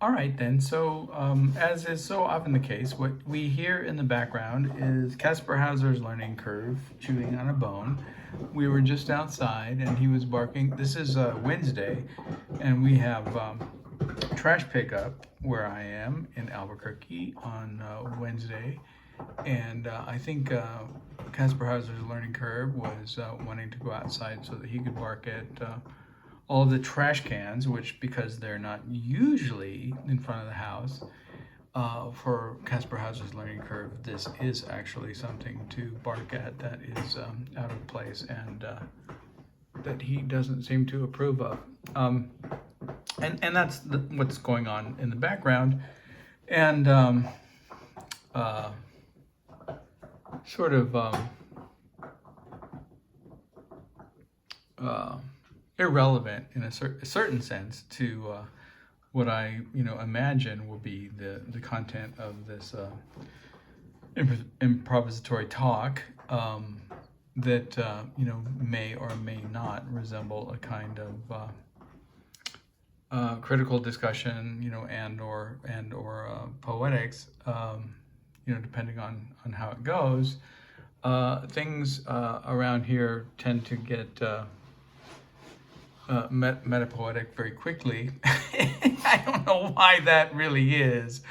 All right then, so as is so often the case, what we hear in the background is Caspar Hauser's learning curve chewing on a bone. We were just outside and he was barking. This is Wednesday, and we have trash pickup where I am in Albuquerque on Wednesday. And I think Caspar Hauser's learning curve was wanting to go outside so that he could bark at all of the trash cans, which, because they're not usually in front of the house, for Caspar Hauser's learning curve, this is actually something to bark at that is out of place and that he doesn't seem to approve of. And that's what's going on in the background. And sort of irrelevant in a certain sense to what I imagine will be the content of this improvisatory talk that may or may not resemble a kind of critical discussion, and or poetics, depending on how it goes. Things around here tend to get metapoetic very quickly. I don't know why that really is,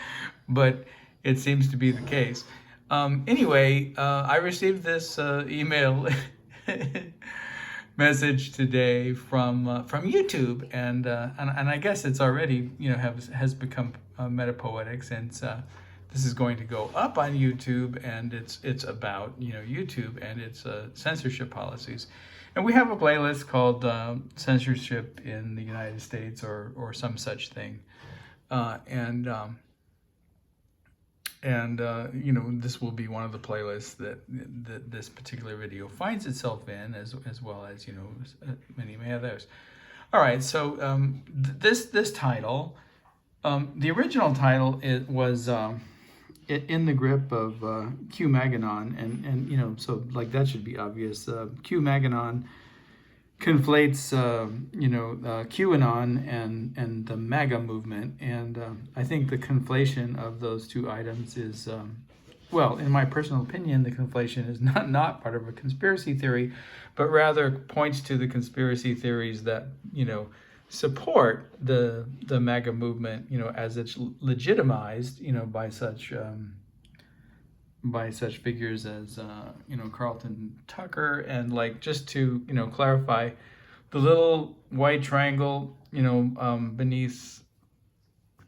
but it seems to be the case. Anyway, I received this email message today from YouTube, and I guess it's already has become metapoetic since this is going to go up on YouTube, and it's about YouTube and its censorship policies. And we have a playlist called Censorship in the United States or some such thing. This will be one of the playlists that this particular video finds itself in, as well as many others. All right, so this title, the original title, was in the grip of Q-MAGAnon, and so like that should be obvious. Q-MAGAnon conflates QAnon and the MAGA movement, and I think the conflation of those two items is, well, in my personal opinion, the conflation is not part of a conspiracy theory, but rather points to the conspiracy theories that support the MAGA movement, as it's legitimized, by such figures as Carlton Tucker, and like, just to clarify, the little white triangle beneath,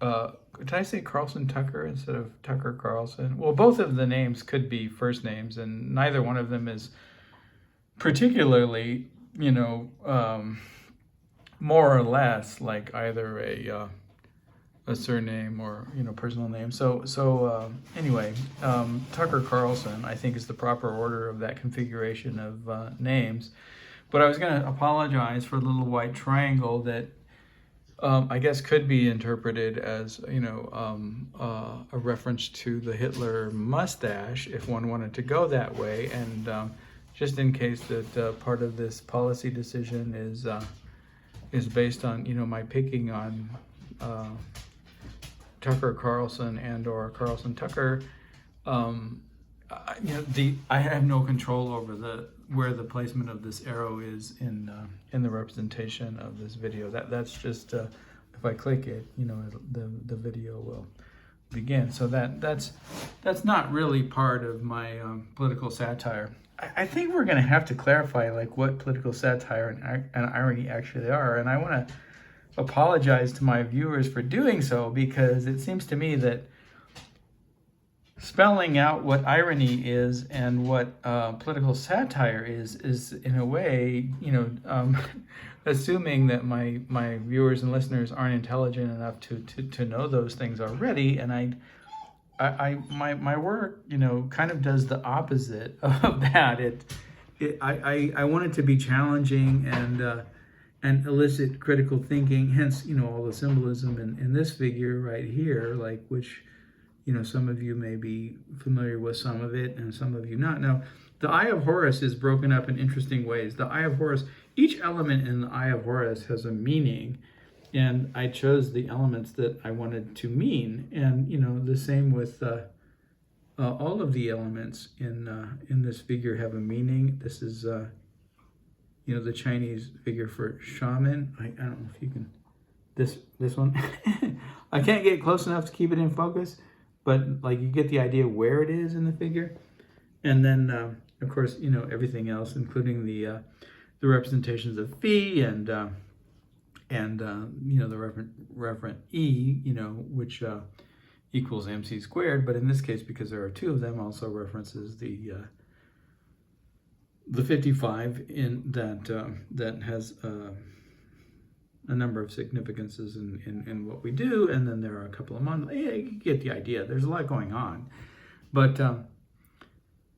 did I say Carlton Tucker instead of Tucker Carlson? Well, both of the names could be first names, and neither one of them is particularly more or less like either a surname or personal name. So anyway, Tucker Carlson, I think, is the proper order of that configuration of names. But I was going to apologize for the little white triangle that I guess could be interpreted as a reference to the Hitler mustache, if one wanted to go that way. And just in case that part of this policy decision is based on my picking on Tucker Carlson and or Carlson Tucker, I have no control over where the placement of this arrow is in the representation of this video. That's just if I click it, the video will begin. So that's not really part of my political satire. I think we're going to have to clarify like what political satire and irony actually are, and I want to apologize to my viewers for doing so, because it seems to me that spelling out what irony is and what political satire is in a way, assuming that my viewers and listeners aren't intelligent enough to know those things already, and my work, kind of does the opposite of that. I want it to be challenging and elicit critical thinking. Hence, all the symbolism in this figure right here, like, which, some of you may be familiar with some of it, and some of you not. Now, the Eye of Horus is broken up in interesting ways. The Eye of Horus, each element in the Eye of Horus has a meaning, and I chose the elements that I wanted to mean. And the same with all of the elements in this figure have a meaning. This is the Chinese figure for shaman. I don't know if you can, this one. I can't get close enough to keep it in focus, but like you get the idea where it is in the figure. And then of course everything else, including the representations of phi and the referent E, which equals MC squared, but in this case, because there are two of them, also references the 55 in that has a number of significances in what we do, and then there are a couple of you get the idea. There's a lot going on, but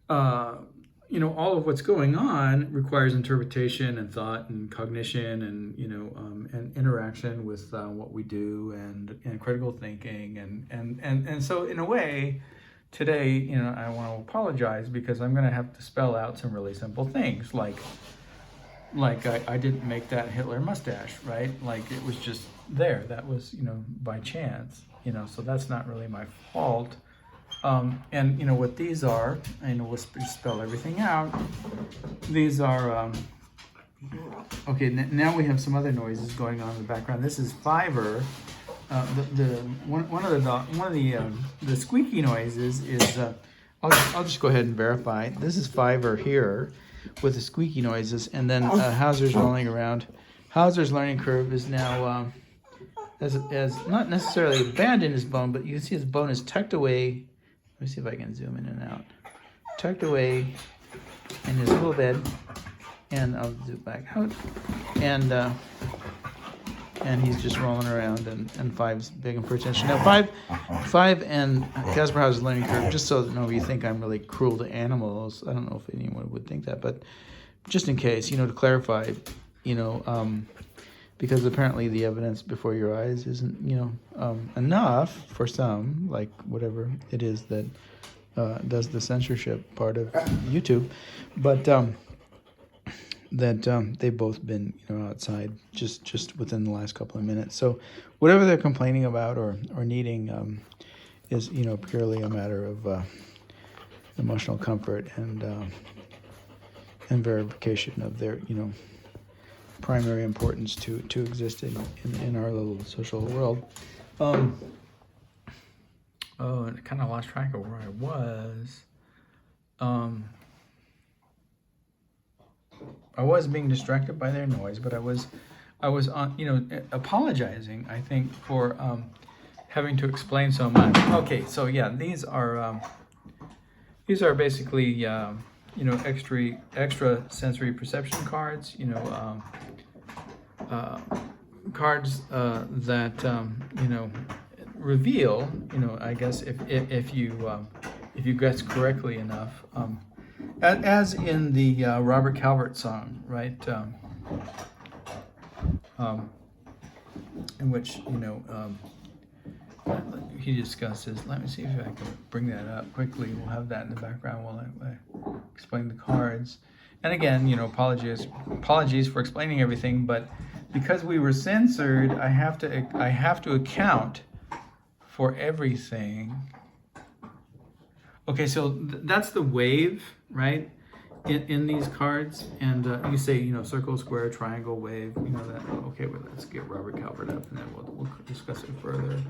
all of what's going on requires interpretation and thought and cognition and and interaction with what we do and critical thinking and so in a way today I want to apologize because I'm going to have to spell out some really simple things like I didn't make that Hitler mustache, right? Like it was just there. That was by chance, so that's not really my fault. And what these are, we'll spell everything out. These are, okay, now we have some other noises going on in the background. This is fiber. One of the squeaky noises is, I'll just go ahead and verify. This is fiber here with the squeaky noises, and then Hauser's rolling around. Hauser's learning curve is now, as not necessarily abandoned his bone, but you can see his bone is tucked away. Let me see if I can zoom in and out. Tucked away in his little bed, and I'll zoom back out. And he's just rolling around, and five's begging for attention. Now, five and Caspar Hauser's learning curve. Just so that nobody think I'm really cruel to animals. I don't know if anyone would think that, but just in case, to clarify, because apparently the evidence before your eyes isn't, enough for some, like whatever it is that does the censorship part of YouTube, but that they've both been, outside just within the last couple of minutes. So whatever they're complaining about or needing is, purely a matter of emotional comfort and verification of their, primary importance to exist in our little social world. And I kind of lost track of where I was. I was being distracted by their noise, but I was on, apologizing, I think, for having to explain so much. Okay, so yeah, these are basically extra sensory perception cards. Cards that reveal, I guess if you guess correctly enough, as in the Robert Calvert song, right? In which he discusses. Let me see if I can bring that up quickly. We'll have that in the background while I explain the cards. And again, apologies for explaining everything, but because we were censored, I have to account for everything. Okay, so that's the wave, right? In these cards, and you say, circle, square, triangle, wave, that. Okay, well, let's get Robert Calvert up, and then we'll discuss it further.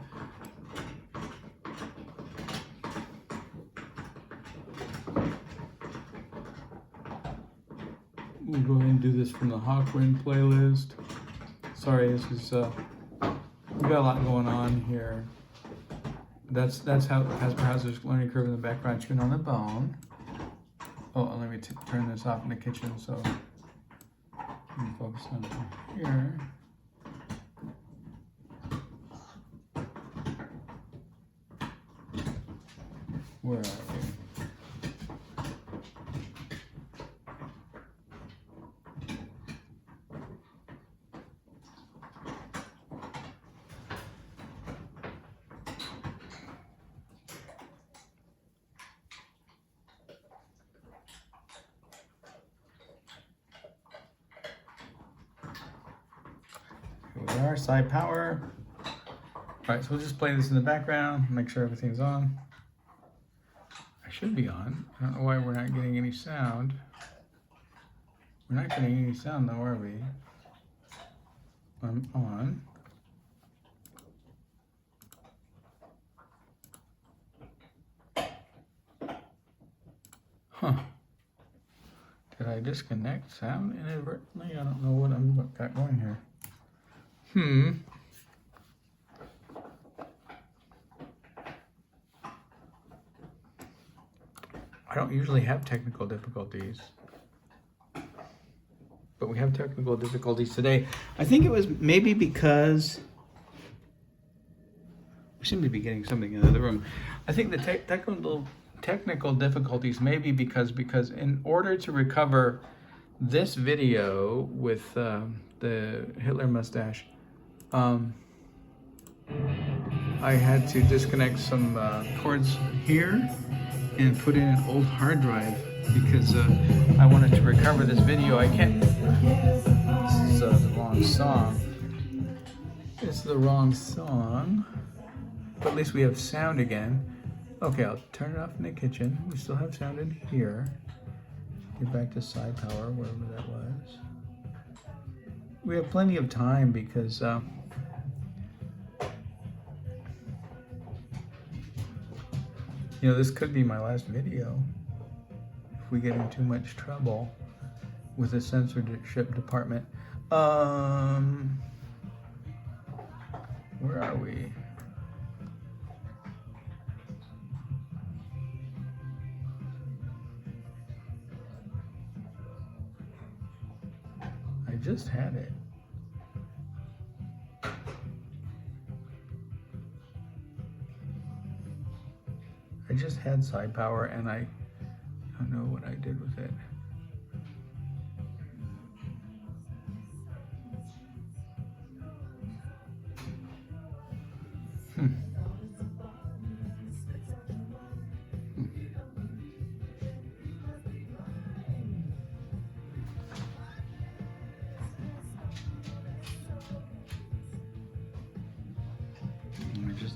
We'll go ahead and do this from the Hawkwind playlist. Sorry, this is we got a lot going on here. That's how Caspar Hauser's learning curve in the background, chewing on the bone. Oh, let me turn this off in the kitchen so I can focus on here. Where are we? Here we our side power. All right, so we'll just play this in the background, make sure everything's on. I should be on. I don't know why we're not getting any sound. We're not getting any sound though, are we? I'm on. Huh. Did I disconnect sound inadvertently? I don't know what I'm got going here. I don't usually have technical difficulties, but we have technical difficulties today. I think it was maybe because we seem to be getting something in the other room. I think the technical difficulties may be because in order to recover this video with the Hitler mustache, I had to disconnect some cords here and put in an old hard drive because I wanted to recover this video. I can't. This is the wrong song. It's the wrong song. But at least we have sound again. Okay, I'll turn it off in the kitchen. We still have sound in here. Get back to side power, wherever that was. We have plenty of time because you know, this could be my last video if we get in too much trouble with the censorship department. Where are we? I just had it. I just had side power and I don't know what I did with it.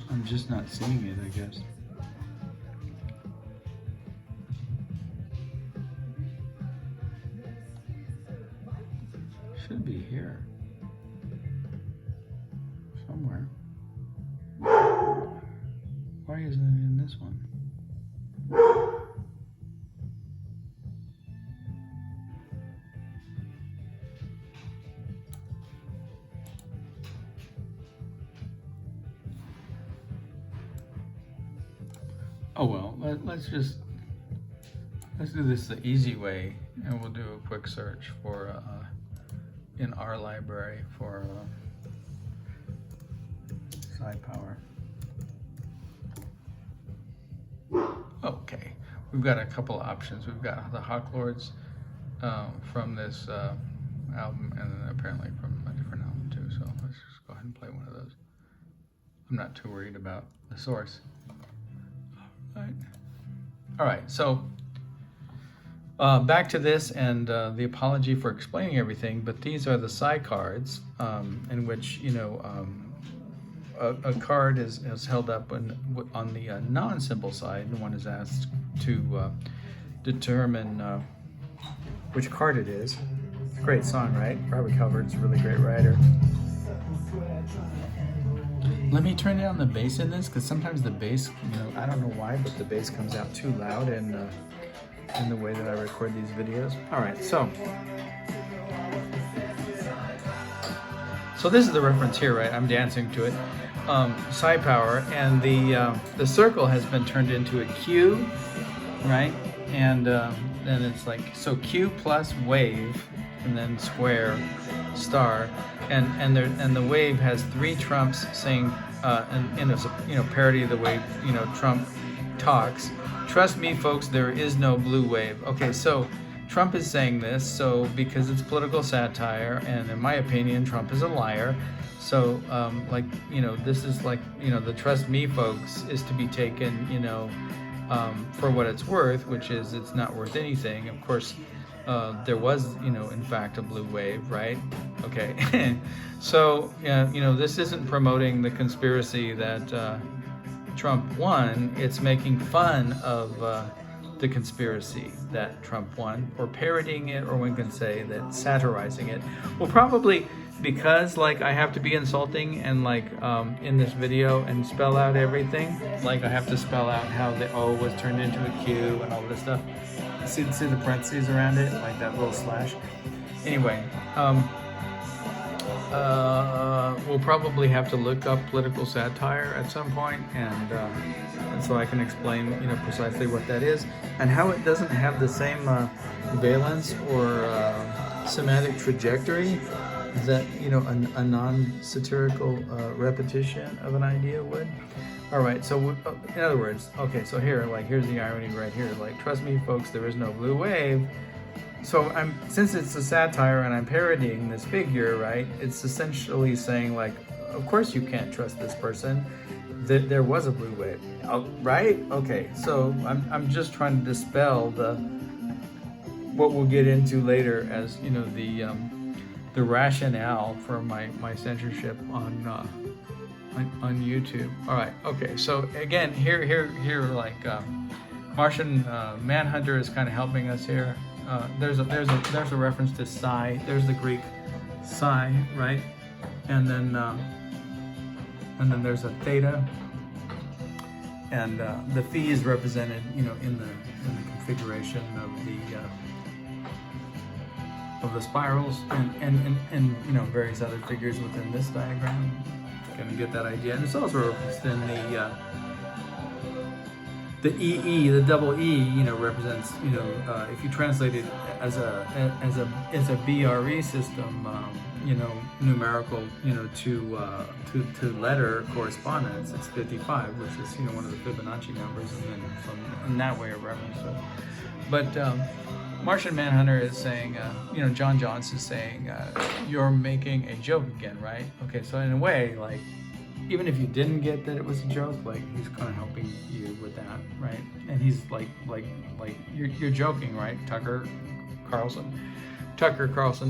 I'm just not seeing it, I guess. Should be here somewhere. Why isn't it in this one? Oh well, let's do this the easy way, and we'll do a quick search for in our library for side power. Okay, we've got a couple of options. We've got the Hawk Lords from this album, and then apparently from a different album too. So let's just go ahead and play one of those. I'm not too worried about the source. All right, so back to this and the apology for explaining everything, but these are the psi cards in which, you know, a card is held up on the non-simple side, and one is asked to determine which card it is. Great song, right? Robert Calvert's a really great writer. Let me turn down the bass in this, because sometimes the bass, you know, I don't know why, but the bass comes out too loud in the way that I record these videos. All right, so this is the reference here, right? I'm dancing to it. Psi power, and the circle has been turned into a Q, right? And then it's like, so Q plus wave, and then square, star, and the wave has three trumps saying, in a, you know, parody of the way, you know, Trump talks. Trust me, folks, there is no blue wave. Okay, so Trump is saying this, so because it's political satire, and in my opinion, Trump is a liar. So, like, you know, this is like, you know, the trust me, folks, is to be taken, you know, for what it's worth, which is it's not worth anything. Of course, there was, in fact, a blue wave, right? Okay. So, this isn't promoting the conspiracy that Trump won. It's making fun of the conspiracy that Trump won, or parodying it, or one can say that satirizing it. Well, probably because I have to be insulting and in this video and spell out everything. I have to spell out how the O was turned into a Q and all this stuff. See the parentheses around it, like that little slash. Anyway, we'll probably have to look up political satire at some point, and so I can explain, precisely what that is and how it doesn't have the same valence or semantic trajectory that a non-satirical repetition of an idea would. All right, so in other words, okay, so here's the irony right here. Trust me, folks, there is no blue wave. So since it's a satire and I'm parodying this figure, right? It's essentially saying of course you can't trust this person. That there was a blue wave, right? Okay, so I'm just trying to dispel what we'll get into later as the rationale for my censorship on YouTube. All right, okay, so again, here, Martian Manhunter is kind of helping us here. There's a reference to psi. There's the Greek psi, right? And then there's a theta, and the phi is represented, in the configuration of the spirals, and various other figures within this diagram. Gonna get that idea, and it's also referenced in the EE, the double E, represents, if you translate it as a BRE system, numerical, to letter correspondence, it's 55, which is, one of the Fibonacci numbers, and then in that way of reference. So, but Martian Manhunter is saying, John Johnson is saying, you're making a joke again, right? Okay, so in a way, even if you didn't get that it was a joke, he's kind of helping you with that, right? And he's you're joking, right? Tucker Carlson,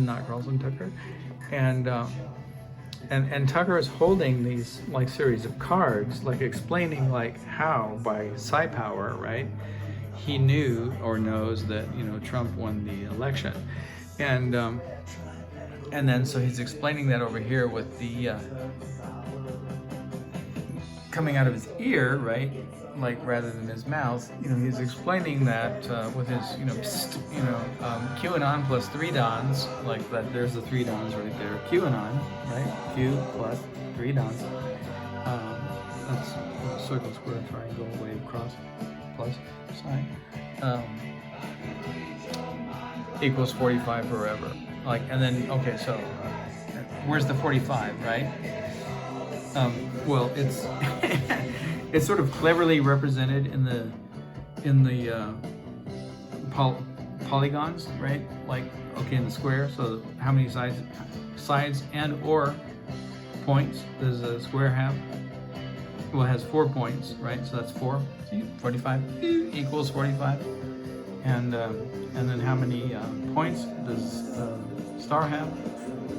not Carlson, Tucker, and Tucker is holding these series of cards, explaining how by psi power, right? He knew or knows that Trump won the election, and then so he's explaining that over here with the coming out of his ear, right? Rather than his mouth, he's explaining that with his QAnon plus 3 dons, that. There's the 3 dons right there. QAnon, right? Q plus 3 dons. That's circle, square, triangle, wave, cross, plus sign. Equals 45 forever. And then, okay, so where's the 45, right? Well, it's it's sort of cleverly represented in the polygons, right? Okay, in the square. So how many sides and or points does a square have? Well, it has 4 points, right? So that's 4. 45 equals 45. And then how many points does star have?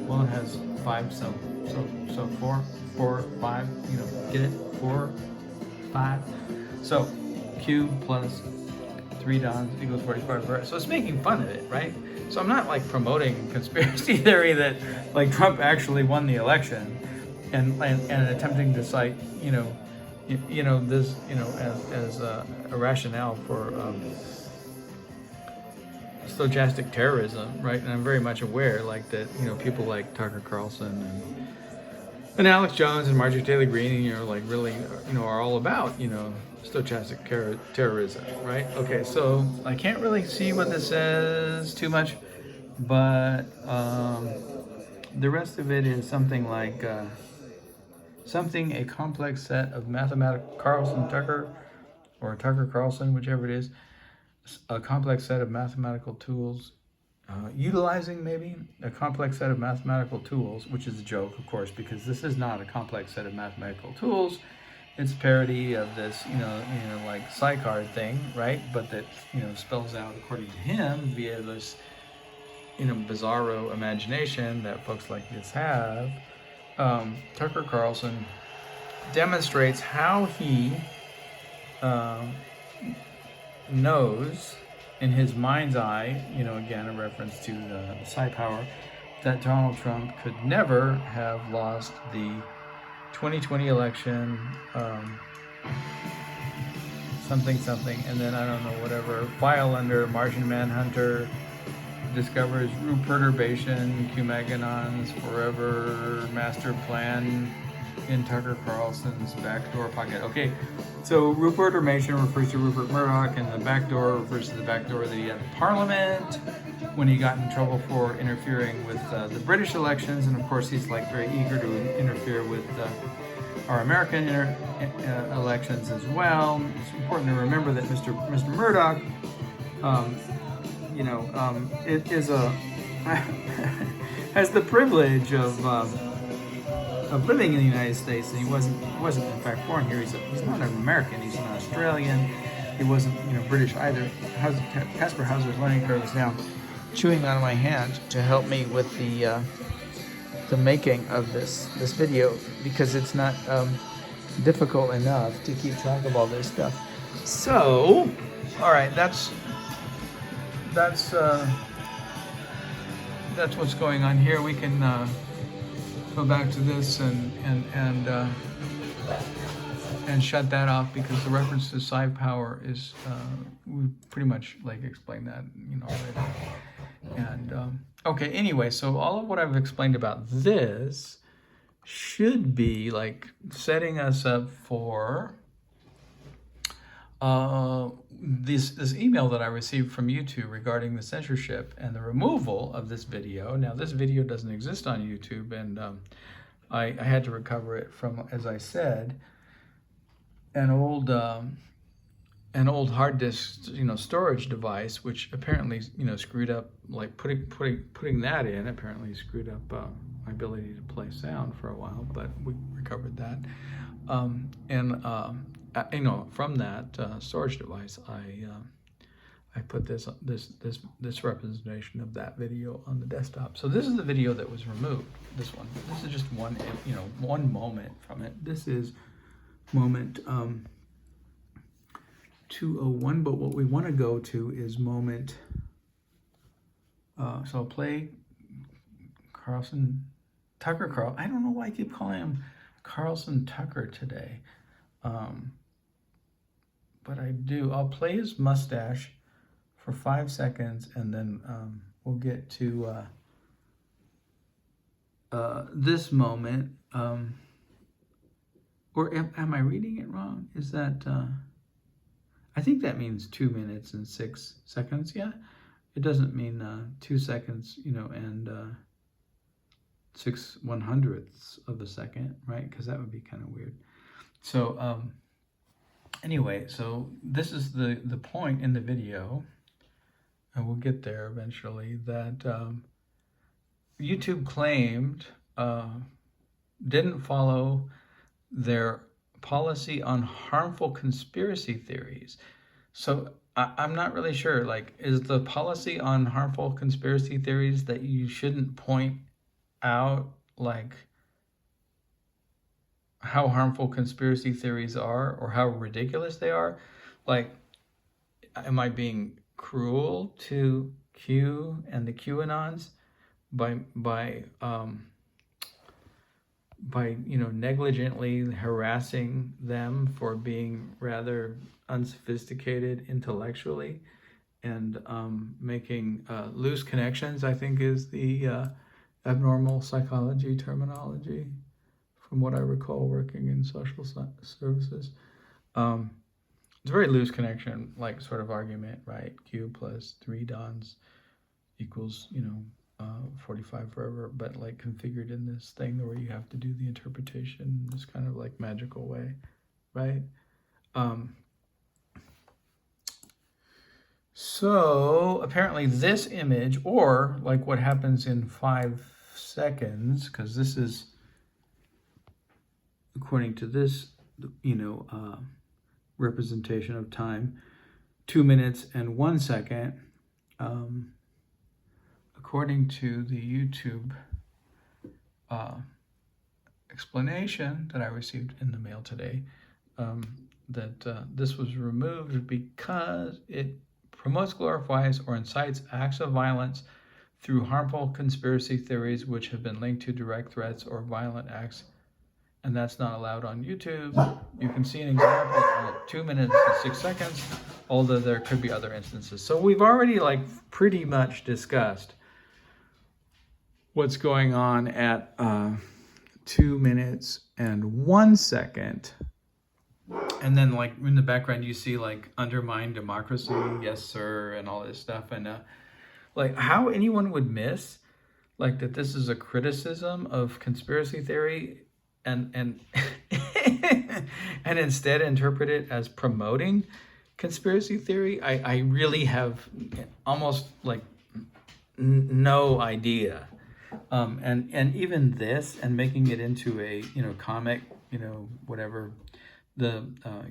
Well, it has 5. So 4, 5. Get it? 4, 5. So Q plus 3 dons equals 45. So it's making fun of it, right? So I'm not promoting conspiracy theory that Trump actually won the election, and attempting to cite this as a rationale for stochastic terrorism, right? And I'm very much aware that people like Tucker Carlson and Alex Jones and Marjorie Taylor Greene, really are all about stochastic terrorism, right? Okay, so I can't really see what this says too much, but the rest of it is something a complex set of mathematical Tucker Carlson, whichever it is, a complex set of mathematical tools, utilizing maybe a complex set of mathematical tools, which is a joke, of course, because this is not a complex set of mathematical tools. It's parody of this, psi card thing, right? But that, spells out, according to him, via this bizarro imagination that folks like this have, Tucker Carlson demonstrates how he knows in his mind's eye, again, a reference to the psi power, that Donald Trump could never have lost the 2020 election, something, and then I don't know, whatever, file under Martian Manhunter, discovers root perturbation, Q-Maganon's forever master plan in Tucker Carlson's backdoor pocket. Okay, so root perturbation refers to Rupert Murdoch, and the backdoor refers to the backdoor that he had in Parliament when he got in trouble for interfering with the British elections, and of course he's like very eager to interfere with our American elections as well. It's important to remember that Mr. Murdoch, it is has the privilege of living in the United States, and he wasn't in fact born here. He's not an American. He's an Australian. He wasn't British either. Caspar Hauser's learning curve is now chewing on my hand to help me with the making of this video, because it's not difficult enough to keep track of all this stuff. So, all right, that's what's going on here. We can go back to this and shut that off, because the reference to psi power is we pretty much explained that already. And okay, anyway, so all of what I've explained about this should be setting us up for this email that I received from YouTube regarding the censorship and the removal of this video. Now, this video doesn't exist on YouTube, and I had to recover it from, as I said, an old hard disk storage device, which apparently screwed up, putting that in apparently screwed up my ability to play sound for a while, but we recovered that. From that storage device, I put this representation of that video on the desktop. So this is the video that was removed. This one. This is just one moment from it. This is moment 201. But what we want to go to is moment. So I'll play Tucker Carlson. I don't know why I keep calling him Carlson Tucker today. But I do. I'll play his mustache for 5 seconds, and then we'll get to this moment. Or am I reading it wrong? Is that... I think that means 2 minutes and 6 seconds. Yeah, it doesn't mean 2 seconds, and 6/100ths of a second, right? Because that would be kind of weird. So anyway, so this is the point in the video, and we'll get there eventually, that YouTube claimed didn't follow their policy on harmful conspiracy theories. So I'm not really sure, is the policy on harmful conspiracy theories that you shouldn't point out how harmful conspiracy theories are, or how ridiculous they are? Am I being cruel to Q and the QAnons by negligently harassing them for being rather unsophisticated intellectually and making loose connections, I think is the abnormal psychology terminology from what I recall working in social services. It's a very loose connection, sort of argument, right? Q plus 3 dons equals, 45 forever, but configured in this thing where you have to do the interpretation in this kind of magical way, right? So apparently this image, or what happens in 5 seconds, because this is, according to this, representation of time, 2 minutes and 1 second. according to the YouTube explanation that I received in the mail today, this was removed because it promotes, glorifies, or incites acts of violence through harmful conspiracy theories which have been linked to direct threats or violent acts, and that's not allowed on YouTube. You can see an example at 2 minutes and 6 seconds, although there could be other instances. So we've already pretty much discussed what's going on at 2 minutes and 1 second. And then in the background, you see undermine democracy, yes, sir, and all this stuff. And how anyone would miss that this is a criticism of conspiracy theory and and instead interpret it as promoting conspiracy theory. I really have almost no idea. And even this, and making it into a comic, whatever, the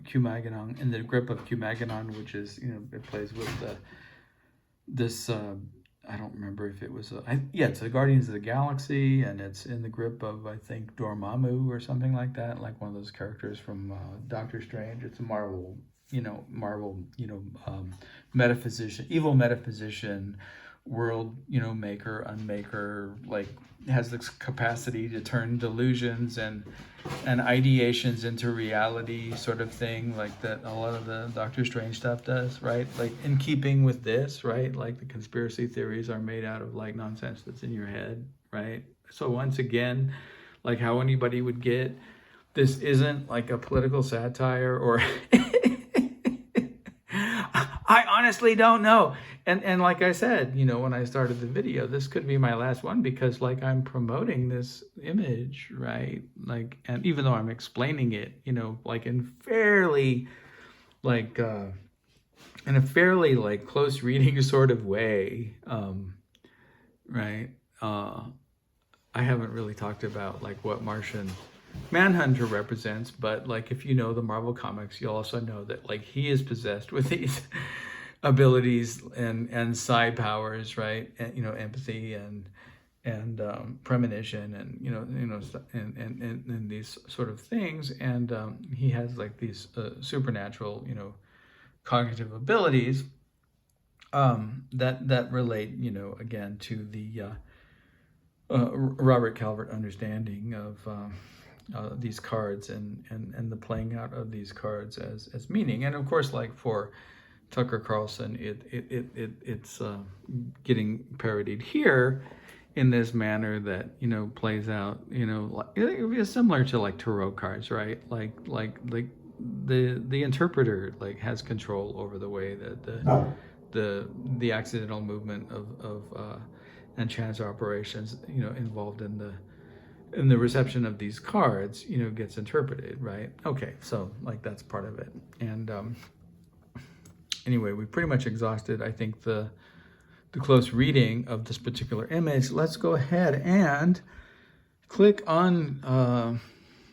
Q-MAGAn in the Grip of Q-MAGAn, which is it plays with this I don't remember if it was it's the Guardians of the Galaxy, and it's in the grip of, I think, Dormammu or something like that, like one of those characters from Doctor Strange. It's a Marvel metaphysician, evil metaphysician, world maker, unmaker, has this capacity to turn delusions and ideations into reality, sort of thing, that a lot of the Doctor Strange stuff does, right? In keeping with this, right? The conspiracy theories are made out of nonsense that's in your head, right? So once again, how anybody would get, this isn't a political satire, or I honestly don't know. And like I said, when I started the video, this could be my last one, because I'm promoting this image, right? And even though I'm explaining it, in fairly in a fairly close reading sort of way, right? I haven't really talked about what Martian Manhunter represents, but if you know the Marvel comics, you'll also know that he is possessed with these abilities and side powers, right? And empathy and premonition, and and these sort of things, and he has these supernatural cognitive abilities that relate again to the Robert Calvert understanding of these cards and the playing out of these cards as meaning. And of course, for Tucker Carlson, it's getting parodied here in this manner that plays out it's similar to tarot cards, right? The interpreter has control over the way that the accidental movement of and chance operations involved in the reception of these cards gets interpreted, right? Okay, so that's part of it. And anyway, we pretty much exhausted, I think, the close reading of this particular image. Let's go ahead and click on,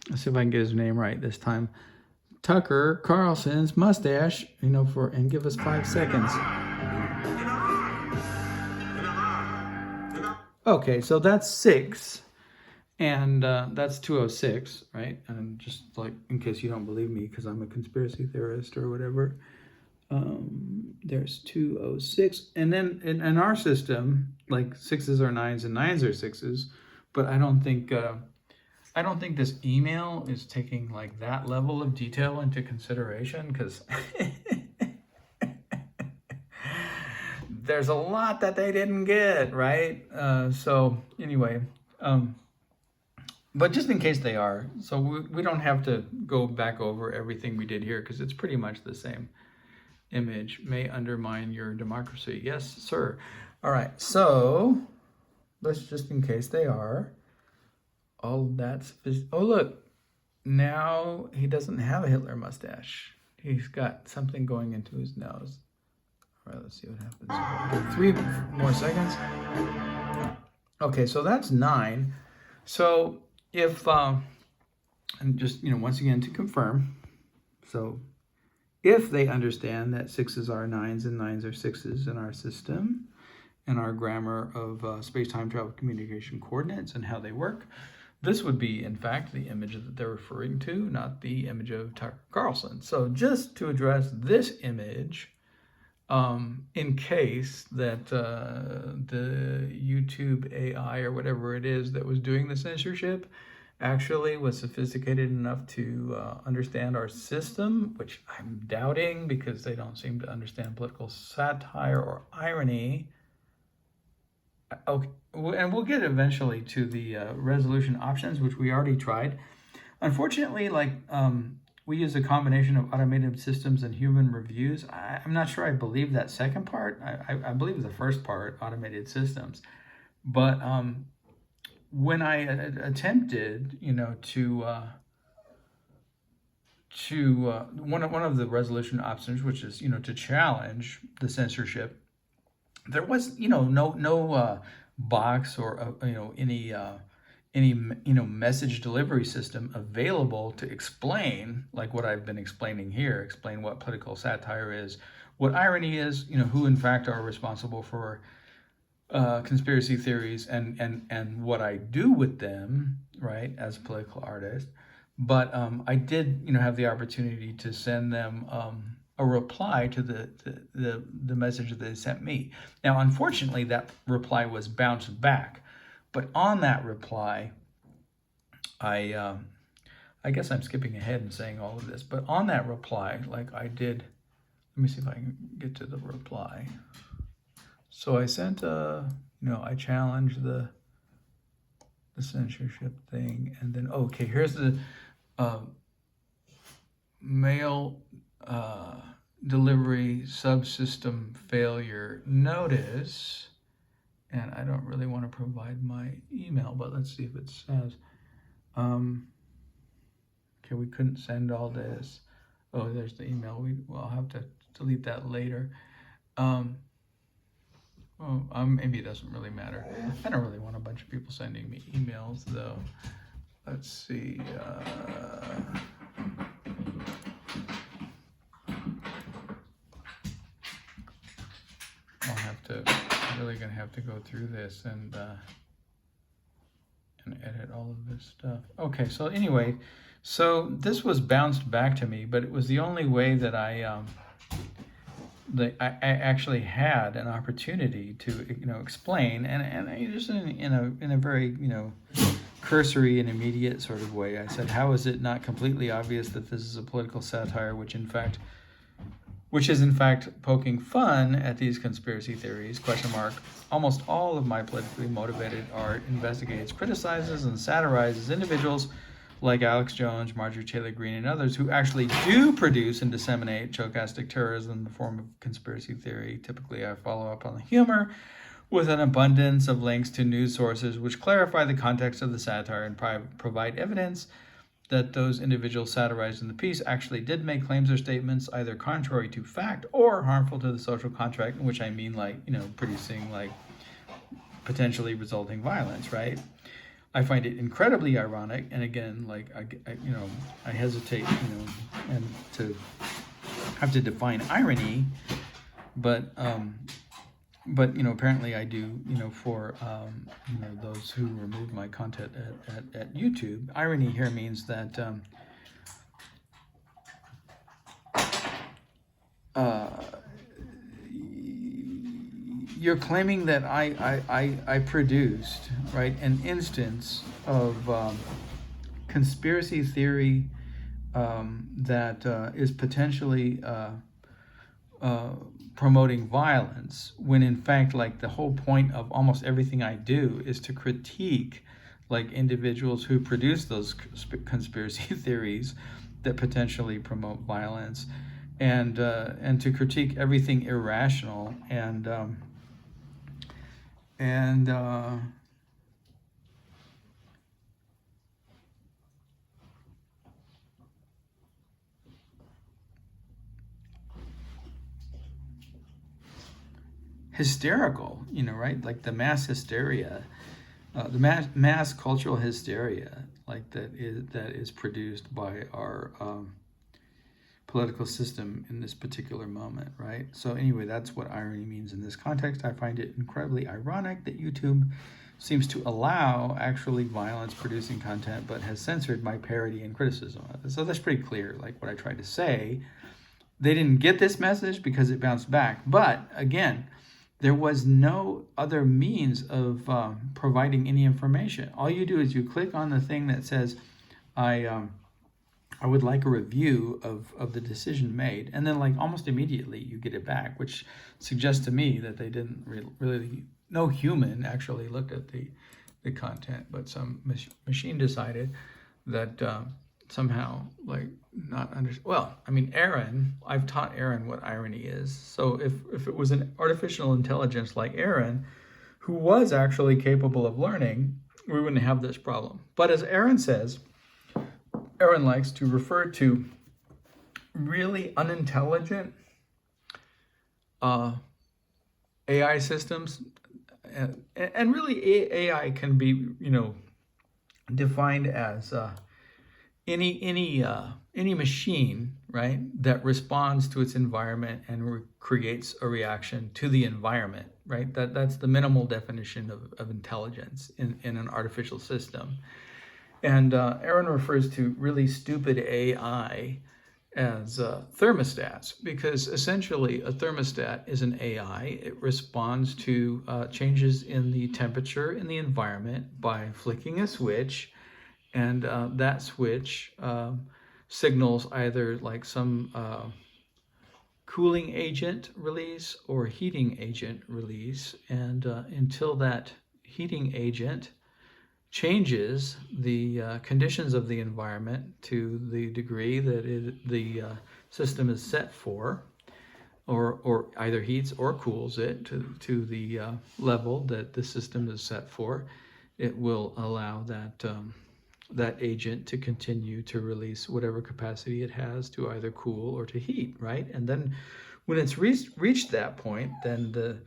let's see if I can get his name right this time, Tucker Carlson's mustache, and give us 5 seconds. Okay, so that's 6, and that's 206, right? And just in case you don't believe me, because I'm a conspiracy theorist or whatever, there's 206, and then in our system, 6s are 9s and 9s are 6s, but I don't think this email is taking that level of detail into consideration, because there's a lot that they didn't get, right? So anyway, but just in case they are, so we don't have to go back over everything we did here, because it's pretty much the same image. May undermine your democracy. Yes, sir. All right, so let's, just in case they are, all that's, oh look, now he doesn't have a Hitler mustache. He's got something going into his nose. All right, let's see what happens. 3 more seconds. Okay, so that's 9. So if, and just, once again to confirm, so if they understand that 6s are 9s and 9s are 6s in our system, and our grammar of space-time travel communication coordinates and how they work. This would be, in fact, the image that they're referring to, not the image of Tucker Carlson. So just to address this image, in case that the YouTube AI or whatever it is that was doing the censorship actually was sophisticated enough to understand our system, which I'm doubting because they don't seem to understand political satire or irony. Okay, and we'll get eventually to the resolution options, which we already tried. Unfortunately, we use a combination of automated systems and human reviews. I'm not sure I believe that second part. I believe the first part, automated systems. But when I attempted, one of the resolution options, which is, to challenge the censorship, there was, no box or, any message delivery system available to explain, like what I've been explaining here, explain what political satire is, what irony is, who in fact are responsible for conspiracy theories and what I do with them, right, as a political artist. But I did, have the opportunity to send them a reply to the message that they sent me. Now, unfortunately, that reply was bounced back. But on that reply, I guess I'm skipping ahead and saying all of this, but on that reply, I did, let me see if I can get to the reply. So I sent I challenged the censorship thing, and then, okay, here's the mail delivery subsystem failure notice. And I don't really want to provide my email, but let's see if it says. Okay, we couldn't send all this. Oh, there's the email. I'll have to delete that later. Maybe it doesn't really matter. I don't really want a bunch of people sending me emails, though. Let's see. I'm really gonna have to go through this and edit all of this stuff. Okay, so anyway, so this was bounced back to me, but it was the only way that I actually had an opportunity to explain, and I just in a very cursory and immediate sort of way. I said, how is it not completely obvious that this is a political satire, which is in fact poking fun at these conspiracy theories, ? Almost all of my politically motivated art investigates, criticizes, and satirizes individuals like Alex Jones, Marjorie Taylor Greene, and others who actually do produce and disseminate stochastic terrorism in the form of conspiracy theory. Typically, I follow up on the humor with an abundance of links to news sources which clarify the context of the satire and provide evidence that those individuals satirized in the piece actually did make claims or statements either contrary to fact or harmful to the social contract, in which I mean producing potentially resulting violence, right? I find it incredibly ironic, and again, I hesitate, and to have to define irony, but apparently I do, for those who remove my content at YouTube. Irony here means that you're claiming that I produced, right, an instance of conspiracy theory that is potentially promoting violence, when in fact the whole point of almost everything I do is to critique individuals who produce those conspiracy theories that potentially promote violence, and to critique everything irrational and hysterical, right? The mass hysteria, the mass cultural hysteria, that is produced by our political system in this particular moment, right? So anyway, that's what irony means in this context. I find it incredibly ironic that YouTube seems to allow actually violence-producing content, but has censored my parody and criticism of it. So that's pretty clear, like what I tried to say. They didn't get this message because it bounced back. But again, there was no other means of providing any information. All you do is you click on the thing that says, I would like a review of the decision made, and then like almost immediately you get it back, which suggests to me that they didn't really, no human actually looked at the content, but some machine decided that somehow like not understand. Well, I mean, Aaron, I've taught Aaron what irony is. So if it was an artificial intelligence like Aaron, who was actually capable of learning, we wouldn't have this problem. But as Aaron says, Aaron likes to refer to really unintelligent AI systems, and really AI can be, defined as any machine, right, that responds to its environment and creates a reaction to the environment, right? That's the minimal definition of intelligence in an artificial system. And Aaron refers to really stupid AI as thermostats, because essentially a thermostat is an AI. It responds to changes in the temperature in the environment by flicking a switch, and that switch signals either like some cooling agent release or heating agent release, and until that heating agent changes the conditions of the environment to the degree that the system is set for, or either heats or cools it to the level that the system is set for, it will allow that agent to continue to release whatever capacity it has to either cool or to heat, right? And then when it's reached that point, then the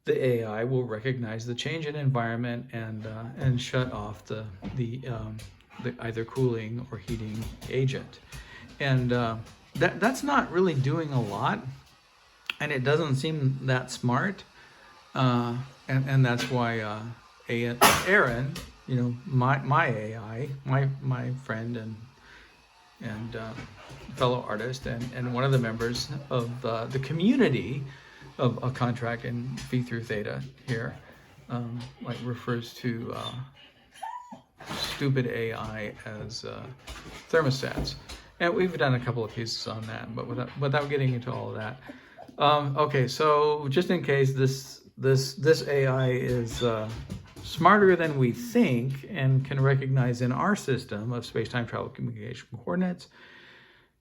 AI will recognize the change in environment and shut off the either cooling or heating agent. And that's not really doing a lot, and it doesn't seem that smart. And that's why Aaron, my AI, my friend and fellow artist, and one of the members of the community of a contract in phi through theta here, like refers to stupid AI as thermostats. And we've done a couple of pieces on that, but without getting into all of that. Okay, so just in case this AI is smarter than we think and can recognize in our system of space-time travel communication coordinates,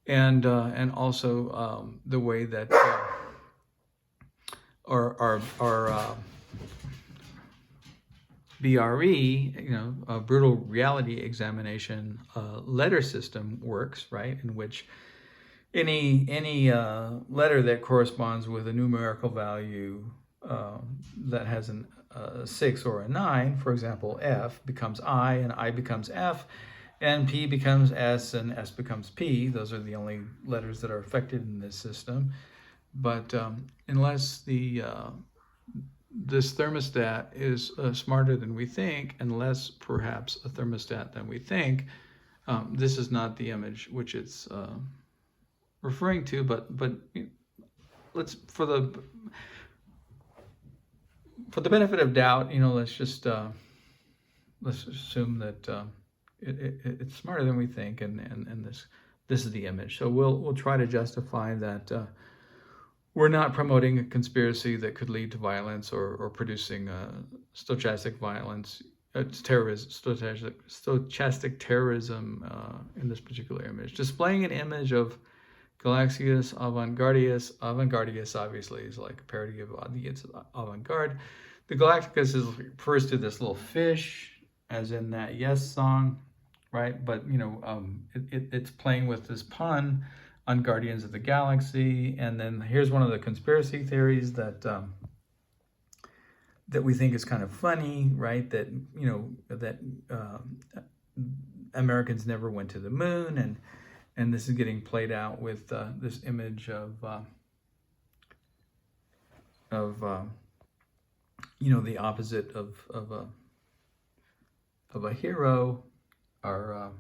and also the way that our BRE, a brutal reality examination letter system works, right? In which any letter that corresponds with a numerical value that has a 6 or a 9, for example, F becomes I, and I becomes F, and P becomes S, and S becomes P. Those are the only letters that are affected in this system. But unless this thermostat is smarter than we think, and less perhaps a thermostat than we think, this is not the image which it's referring to. But let's for the benefit of doubt, let's just let's assume that it's smarter than we think, and this is the image. So we'll try to justify that. We're not promoting a conspiracy that could lead to violence or producing stochastic violence, stochastic terrorism in this particular image. Displaying an image of Galaxius Avant-Gardius. Avant-Gardius obviously is like a parody of the avant-garde. The Galacticus refers to this little fish, as in that Yes song, right? But it's playing with this pun on Guardians of the Galaxy. And then here's one of the conspiracy theories that we think is kind of funny, right? That Americans never went to the moon, And this is getting played out with this image of you know, the opposite of a hero, our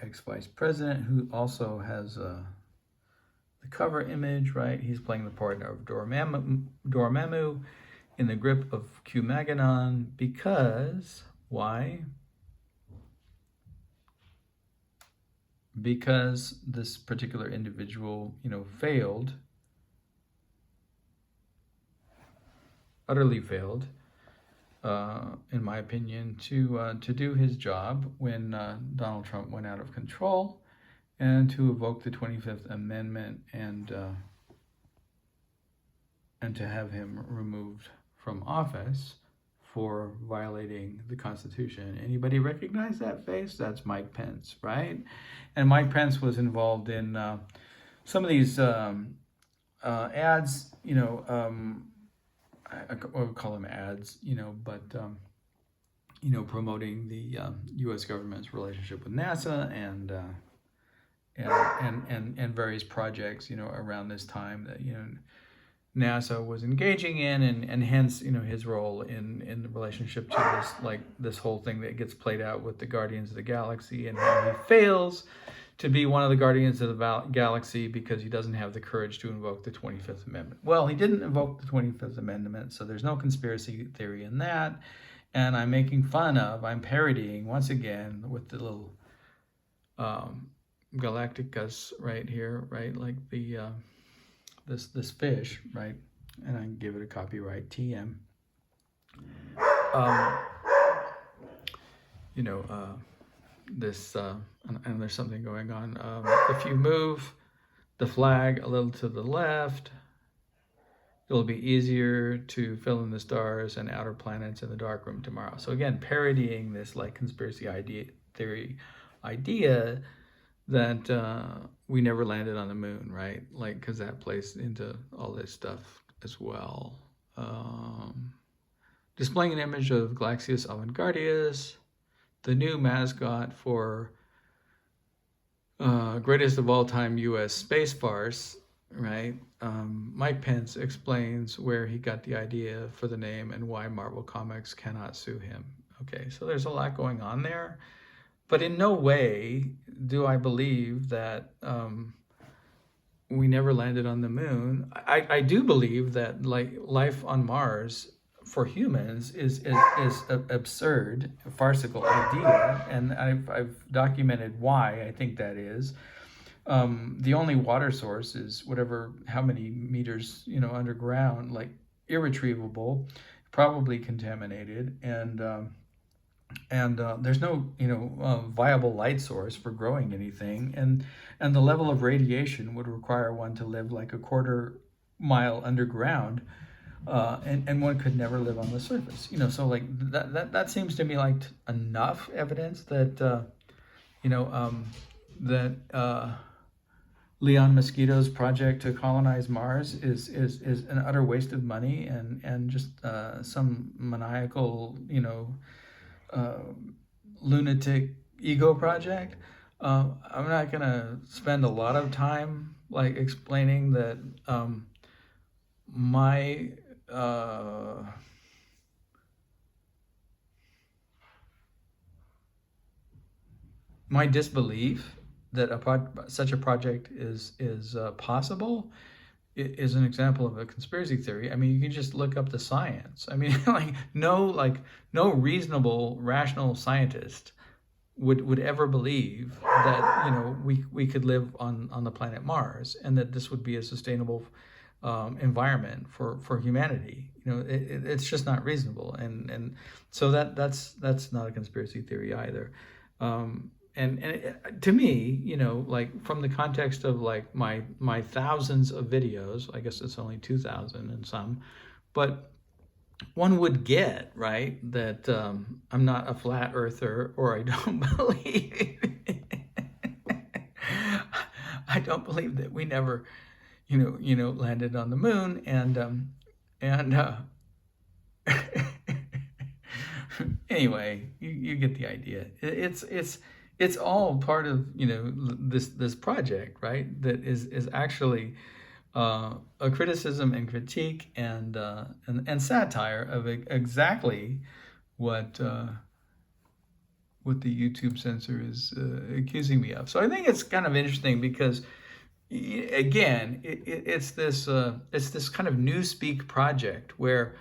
ex-vice president, who also has the cover image, right? He's playing the part of Dormammu in the Grip of MQ-MAGAn, because why? Because this particular individual, you know, failed, utterly failed, in my opinion, to do his job when Donald Trump went out of control, and to evoke the 25th Amendment and to have him removed from office for violating the Constitution. Anybody recognize that face? That's Mike Pence, right? And Mike Pence was involved in some of these ads, you know, I would call them ads, you know, but, you know, promoting the U.S. government's relationship with NASA and various projects, you know, around this time that, you know, NASA was engaging in, and hence, you know, his role in the relationship to this, like, this whole thing that gets played out with the Guardians of the Galaxy, and how he fails to be one of the Guardians of the Galaxy because he doesn't have the courage to invoke the 25th Amendment. Well, he didn't invoke the 25th Amendment, so there's no conspiracy theory in that. And I'm making fun of, I'm parodying once again with the little Galacticus right here, right? Like the this fish, right? And I can give it a copyright TM. You know, this and there's something going on. If you move the flag a little to the left, it'll be easier to fill in the stars and outer planets in the darkroom tomorrow. So again, parodying this like conspiracy theory idea that we never landed on the moon, right? Like, because that plays into all this stuff as well. Displaying an image of Galaxius Avantgardius, the new mascot for greatest of all time U.S. space farce, right? Mike Pence explains where he got the idea for the name and why Marvel Comics cannot sue him. Okay, so there's a lot going on there. But in no way do I believe that we never landed on the moon. I do believe that like life on Mars for humans is an absurd, farcical idea, and I've documented why I think that is. The only water source is how many meters, you know, underground, like irretrievable, probably contaminated, and there's no, you know, viable light source for growing anything, and the level of radiation would require one to live like a quarter mile underground, and one could never live on the surface, you know. So like that seems to me like enough evidence that you know, that Leon Mosquito's project to colonize Mars is an utter waste of money and just some maniacal, you know, lunatic ego project. I'm not gonna spend a lot of time like explaining that my disbelief that such a project is possible is an example of a conspiracy theory. I mean, you can just look up the science. I mean, no reasonable, rational scientist would ever believe that, you know, we could live on the planet Mars, and that this would be a sustainable environment for humanity. You know, it's just not reasonable, and so that's not a conspiracy theory either. And to me, you know, like from the context of like my thousands of videos, I guess it's only 2,000 and some, but one would get, right, that I'm not a flat earther, or I don't believe I don't believe that we never, you know, landed on the moon, and anyway, you get the idea. it's all part of, you know, this project, right? That is actually a criticism and critique and satire of exactly what the YouTube censor is accusing me of. So I think it's kind of interesting because, again, it's this kind of newspeak project where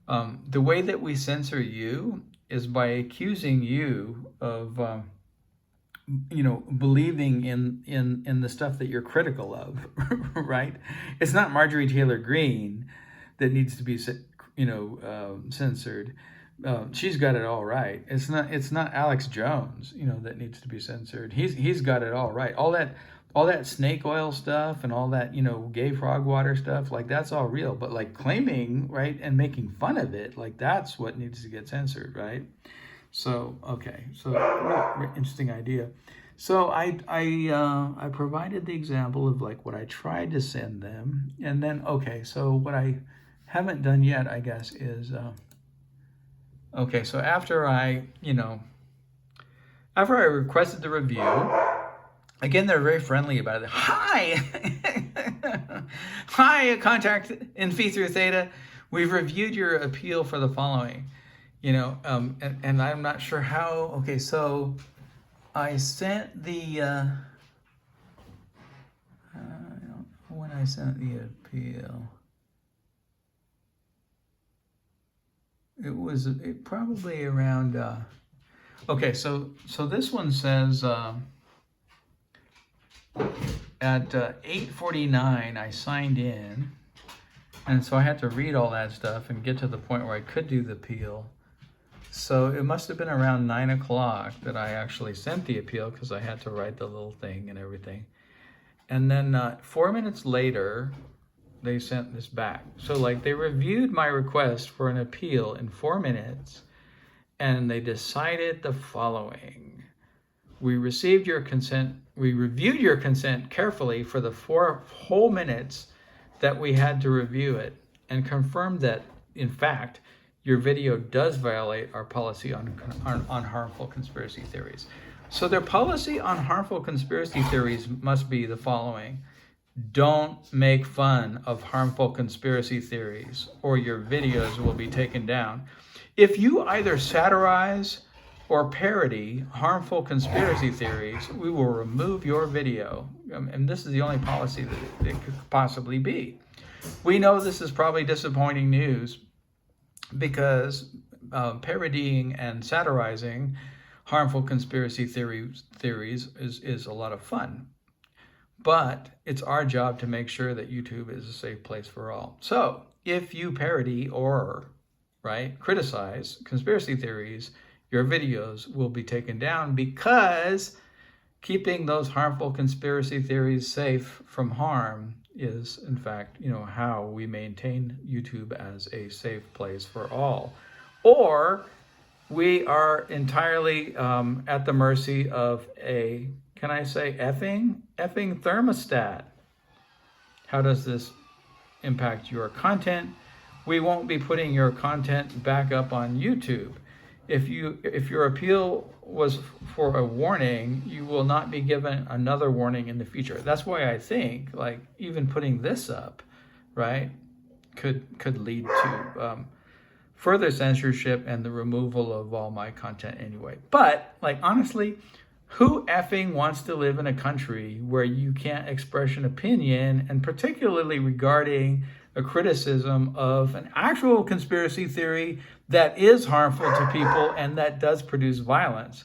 the way that we censor you is by accusing you of you know, believing in the stuff that you're critical of, right? It's not Marjorie Taylor Greene that needs to be, you know, censored. She's got it all right. It's not Alex Jones, you know, that needs to be censored. He's got it all right. All that snake oil stuff and all that, you know, gay frog water stuff, like that's all real. But like claiming, right, and making fun of it, like that's what needs to get censored, right? So okay, so really interesting idea. So I provided the example of like what I tried to send them, and then okay, so what I haven't done yet, I guess, is okay. So after I requested the review, again they're very friendly about it. Hi, hi, contact in Phi through Theta. We've reviewed your appeal for the following. You know, and I'm not sure how. Okay, so I sent the I don't know when I sent the appeal. It was probably around. Okay, so this one says at 8:49 I signed in, and so I had to read all that stuff and get to the point where I could do the appeal. So it must have been around 9 o'clock that I actually sent the appeal because I had to write the little thing and everything. And then 4 minutes later, they sent this back. So like they reviewed my request for an appeal in 4 minutes, and they decided the following. We received your consent. We reviewed your consent carefully for the 4 whole minutes that we had to review it, and confirmed that, in fact, your video does violate our policy on harmful conspiracy theories. So their policy on harmful conspiracy theories must be the following. Don't make fun of harmful conspiracy theories or your videos will be taken down. If you either satirize or parody harmful conspiracy theories, we will remove your video. And this is the only policy that it could possibly be. We know this is probably disappointing news, because parodying and satirizing harmful conspiracy theories is a lot of fun. But it's our job to make sure that YouTube is a safe place for all. So if you parody or criticize conspiracy theories, your videos will be taken down, because keeping those harmful conspiracy theories safe from harm is, in fact, how we maintain YouTube as a safe place for all. Or we are entirely at the mercy of a, can I say effing thermostat. How does this impact your content? We won't be putting your content back up on YouTube. If your appeal was for a warning, you will not be given another warning in the future. That's why I think even putting this up, could lead to further censorship and the removal of all my content anyway. But honestly, who effing wants to live in a country where you can't express an opinion, and particularly regarding a criticism of an actual conspiracy theory that is harmful to people and that does produce violence,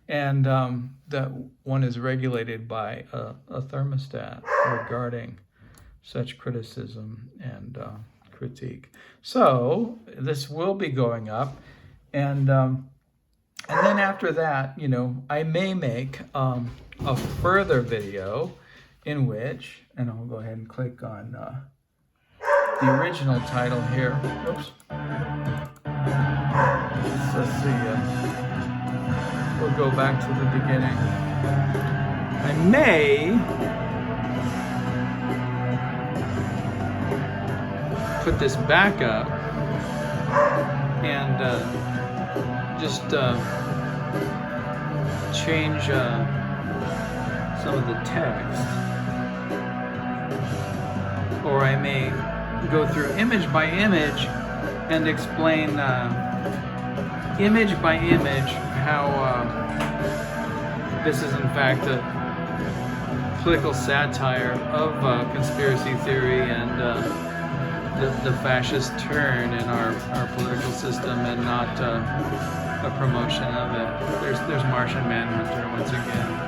and that one is regulated by a thermostat regarding such criticism and critique. So this will be going up, and then after that, I may make a further video in which, and I'll go ahead and click on the original title here. Oops. Let's see. We'll go back to the beginning. I may put this back up and just change some of the text, or I may go through image by image and explain image by image how this is in fact a political satire of conspiracy theory and the fascist turn in our political system, and not a promotion of it. There's Martian Manhunter once again.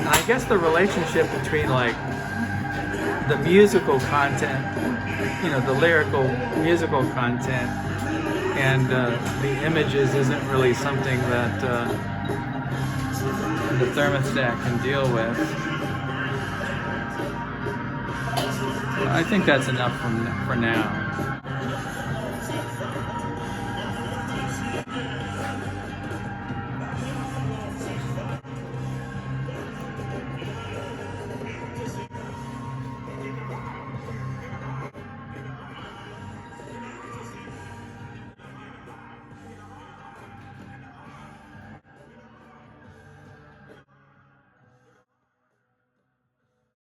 I guess the relationship between like the musical content, you know, the lyrical musical content, and the images isn't really something that the thermostat can deal with. I think that's enough for now.